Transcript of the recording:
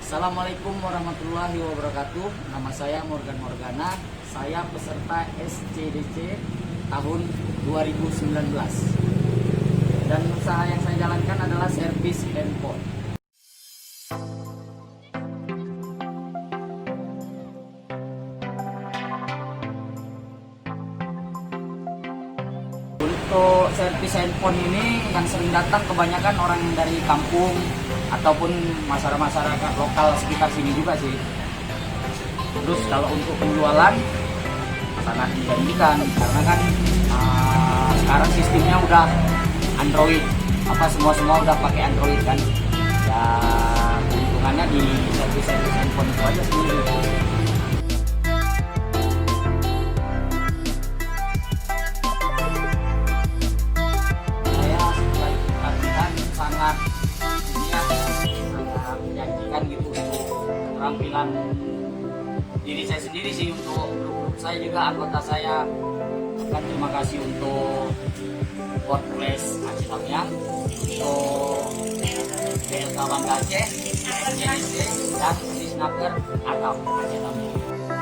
Assalamualaikum warahmatullahi wabarakatuh. Nama saya Morgan Morgana. Saya peserta SCDC tahun 2019. Dan usaha yang saya jalankan adalah servis handphone. Untuk servis handphone ini yang sering datang kebanyakan orang dari kampung ataupun masyarakat lokal sekitar sini juga sih. Terus kalau untuk penjualan sangat dijanjikan karena kan sekarang sistemnya udah Android, semua udah pakai Android kan. Ya keuntungannya di servis handphone itu aja sih. Sangat menjanjikan gitu untuk keterampilan diri saya sendiri sih, untuk grup saya juga anggota saya. Dan terima kasih untuk Workplace Aceh Tamiang, untuk PLK Bangga Aceh, JDC, dan Disnaker atau Aceh Tamiang.